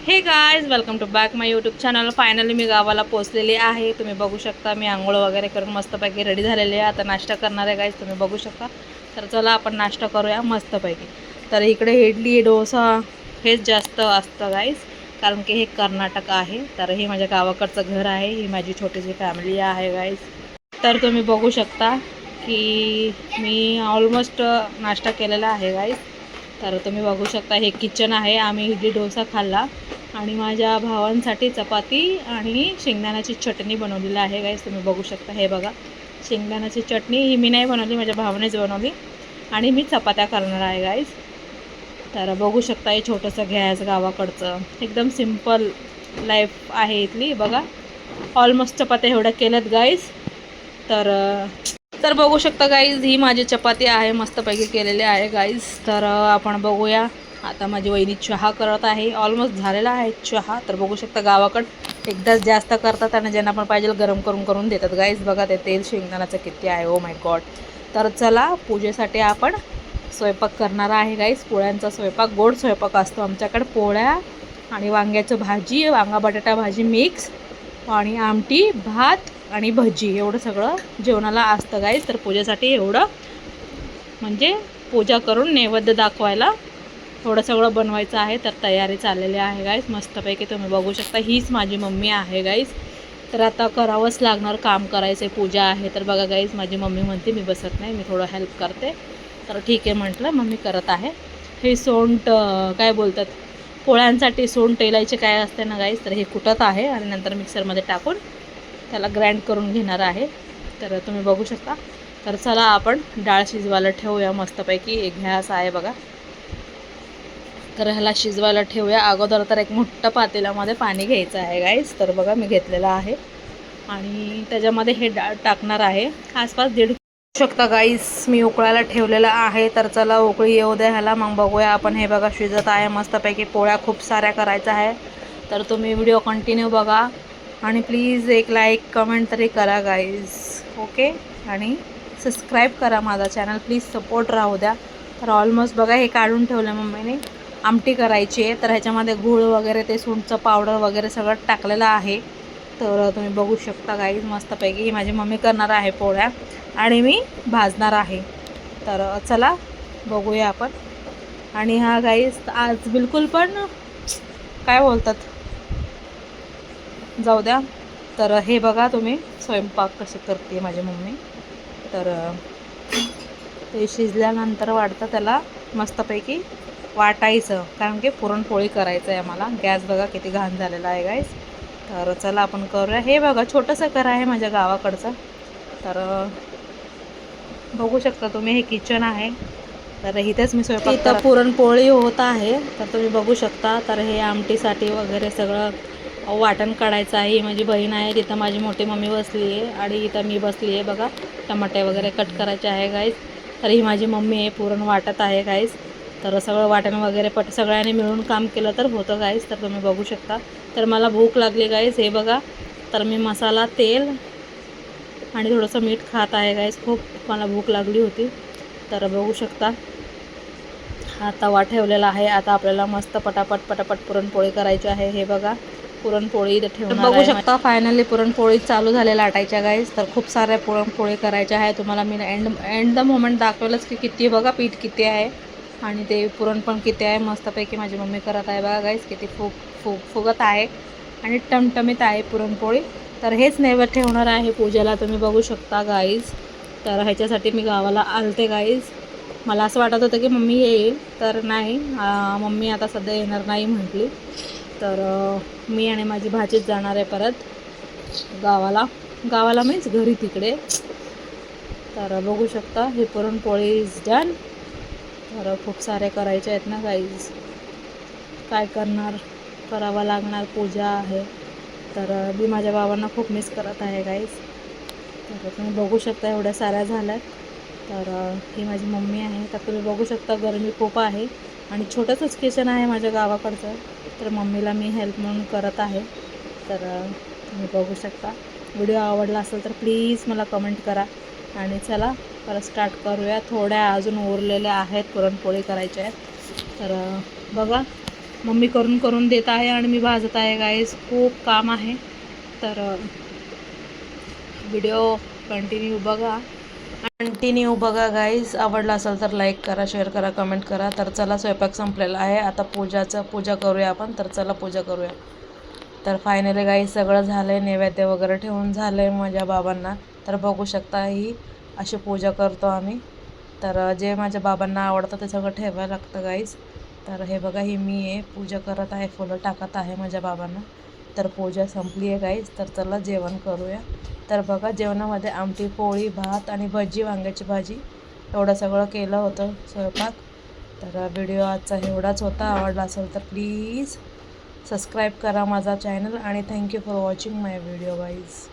हे guys, welcome to back my YouTube channel. Finally मी गावाला पोहोचलेली आहे। तुम्ही बघू शकता मी आंघोळ वगैरे करून मस्तपैकी रेडी झालेली आहे। आता नाश्ता करणार आहे गाइस, तुम्ही बघू शकता। तर चला आपण नाश्ता करूया मस्तपैकी। तर इकडे इडली डोसा हेच जास्त असतं गाइस, कारण की हे कर्नाटक आहे। तर हे माझ्या गावाकडचं घर आहे, ही माझी छोटीशी फॅमिली आहे गाइस। तर तुम्ही बघू शकता की मी ऑलमोस्ट नाश्ता केलेला आहे गाइस। तर तुम्ही बघू शकता हे किचन आहे। आम्ही इडली डोसा खाल्ला आणि माझ्या भावांसाठी चपाती आणि शेंगदाण्याची चटणी बनवलेली आहे गाइस। तुम्ही बघू शकता, हे बघा शेंगदाण्याची चटणी ही मी नाही बनवली, माझ्या भावानेच बनवली आणि मी चपात्या करणार आहे गाइस। तर बघू शकता हे छोटंसं गॅस गावाकडचं एकदम सिंपल लाईफ आहे इथली। बघा ऑलमोस्ट चपात्या एवढ्या केल्यात गाइस। तर बघू शकता गाइस, ही माझी चपाती आहे, मस्तपैकी केलेली आहे गाइस। तर आपण बघूया, आता माझी वहिनी चहा करत आहे, ऑलमोस्ट झालेला आहे चहा। तर बघू शकता गावाकडं एकदाच जास्त करतात आणि ज्यांना पण पाहिजे गरम करून देतात गाइस। बघा ते तेल शेंगदाण्याचं किती आहे, ओ माय गॉड। तर चला पूजेसाठी आपण स्वयंपाक करणार आहे गाइस। पोळ्यांचा स्वयंपाक, गोड स्वयंपाक असतो आमच्याकडे। पोळ्या आणि वांग्याचं भाजी, वांगा बटाटा भाजी मिक्स आणि आमटी, भात आणि भजी, एवढं सगळं जेवणाला असतं गाइस। तर पूजेसाठी एवढं म्हणजे पूजा करून नैवेद्य दाखवायला एवढं सगळं बनवायचं आहे। तर तयारी चाललेली आहे गाइस मस्तपैकी। तुम्ही बघू शकता हीच माझी मम्मी आहे गाइस। तर आता करावंच लागणार, काम करायचं, पूजा आहे। तर बघा गाइस, माझी मम्मी म्हणते मी बसत नाही, मी थोडं हेल्प करते। तर ठीक आहे म्हटलं, मम्मी करत आहे। हे सोंठ काय बोलतात, पोळ्यांसाठी सोंठ टेलायचे काय असते ना गाइस, तर हे कुटत आहे आणि नंतर मिक्सरमध्ये टाकून त्याला ग्राइंड करून घेणार आहे। तर तुम्ही बघू शकता। तर चला आपण डाळ शिजवायला ठेवूया मस्तपैकी। एक गॅस आहे बघा, तर ह्याला शिजवायला ठेवूया। अगोदर तर एक मोठं पातेल्यामध्ये पाणी घ्यायचं आहे गाइस। तर बघा मी घेतलेलं आहे आणि त्याच्यामध्ये हे डाळ टाकणार आहे, आसपास 1.5 शकता गाइस मी उकळायला ठेवलेलं आहे। तर चला उकळी येऊ द्या ह्याला, मग बघूया आपण। हे बघा शिजत आहे मस्तपैकी, पोळ्या खूप साऱ्या करायच्या आहे। तर तुम्ही व्हिडिओ कंटिन्यू बघा आणि प्लीज एक लाईक कमेंट तरी करा गाइस, ओके। आणि सबस्क्राईब करा माझा चॅनल, प्लीज सपोर्ट राहू द्या। तर ऑलमोस्ट बघा हे काढून ठेवलं मम्मीने, आमटी करायची आहे। तर ह्याच्यामध्ये गूळ वगैरे ते सुंठचं पावडर वगैरे सगळं टाकलेलं आहे। तर तुम्ही बघू शकता गाइस मस्तपैकी ही माझी मम्मी करणार आहे पोळ्या आणि मी भाजणार आहे। तर चला बघूया आपण। आणि हा गाइस आज बिलकुल पण काय बोलतात, जाऊ द्या। तर हे बघा तुम्ही स्वयंपाक कसे करते माझी मम्मी। तर ते शिजल्यानंतर वाटतं त्याला मस्तपैकी वाटायचं, कारण की पुरणपोळी करायचं आहे आम्हाला। गॅस बघा किती घाण झालेला आहे गाइस। तर चला आपण करूया। हे बघा छोटंसं घर आहे माझ्या गावाकडचं। तर बघू शकता तुम्ही, हे किचन आहे। तर इथेच मी स्वयंपाक, इथं पुरणपोळी होत आहे। तर तुम्ही बघू शकता। तर हे आमटीसाठी वगैरे सगळं वाटण काढायचं आहे। ही माझी बहीण आहे, तिथं माझी मोठी मम्मी बसली आहे आणि इथं मी बसली आहे बघा। टमाटे वगैरे कट करायचे आहे गाइस। तर ही माझी मम्मी आहे, पुरण वाटत आहे गाइस। तर सगळं वाटण वगैरे सगळ्यांनी मिळून काम केलं तर होतं गाइस। तर तुम्ही बघू शकता। तर मला भूक लागली गाइस, हे बघा। तर मी मसाला, तेल आणि थोडंसं मीठ खात आहे गाइस, खूप मला भूक लागली होती। तर बघू शकता हा तवा ठेवलेला आहे। आता आपल्याला मस्त पटापट पुरणपोळी करायची आहे। हे बघा पुरणपोळी इथे ठेवणार आहे। बघू शकता फायनली पुरणपोळी चालू झाले लाटायच्या गाइस। तर खूप साऱ्या पुरणपोळी करायच्या आहे। तुम्हाला मी एंड द मोमेंट दाखवलंच की किती बघा पीठ किती आहे आणि ते पुरण पण किती आहे। मस्तपैकी माझी मम्मी करत आहे बघा गाइस, किती फुगत आहे आणि टमटमीत आहे पुरणपोळी। तर हेच नैवेद्य ठेवणार आहे पूजेला, तुम्ही बघू शकता गाइस। तर ह्याच्यासाठी मी गावाला आलते गाइस। मला असं वाटत होतं की मम्मी येईल, तर नाही, मम्मी आता सध्या येणार नाही म्हटली। तर मी आणि माझी भाचीच जाणार आहे परत गावाला मीन्स घरी तिकडे। तर बघू शकता हे पुरणपोळी इज डन। तर खूप सारे करायचे आहेत ना गाईज, काय करणार, करावं लागणार, पूजा आहे। तर मी माझ्या बाबांना खूप मिस करत आहे गाईज। तर तुम्ही बघू शकता एवढ्या साऱ्या झाल्यात। तर ही माझी मम्मी आहे। तर तुम्ही बघू शकता गरमी खूप आहे आणि छोटंसंच किचन आहे माझ्या गावाकडचं। तर मम्मीला मी हेल्प म्हणून करत आहे। तर तुम्ही बघू शकता। व्हिडिओ आवडला असेल तर प्लीज मला कमेंट करा आणि चला परत स्टार्ट करूया। थोड्या अजून उरलेल्या आहेत, पुरणपोळी करायच्या आहेत। तर बघा मम्मी करून देत आहे आणि मी भाजत आहे गाईस. खूप काम आहे, तर व्हिडिओ कंटिन्यू बघा गाईज. आवडला असेल तर लाईक करा, शेअर करा, कमेंट करा. तर चला, स्वयंपाक संपलेला आहे. आता पूजा करूया आपण. तर चला पूजा करूया. तर फायनली गाईज सगळं झालं आहे. नैवेद्य वगैरे ठेवून झालं आहे माझ्या बाबांना. तर बघू शकता, ही अशी पूजा करतो आम्ही. तर जे माझ्या बाबांना आवडतं ते सगळं ठेवायला लागतं गाईज. तर हे बघा, ही मी आहे, पूजा करत आहे, फुलं टाकत आहे माझ्या बाबांना. तर पूजा संपली आहे गाईज. तर चला जेवण करूया. तर बघा, जेवणामध्ये आमटी, पोळी, भात आणि भजी, वांग्याची भाजी, एवढं सगळं केलं होतं स्वयंपाक. तर व्हिडिओ आजचा एवढाच होता. आवडला असेल तर प्लीज सबस्क्राईब करा माझा चॅनल आणि thank you for watching my video guys.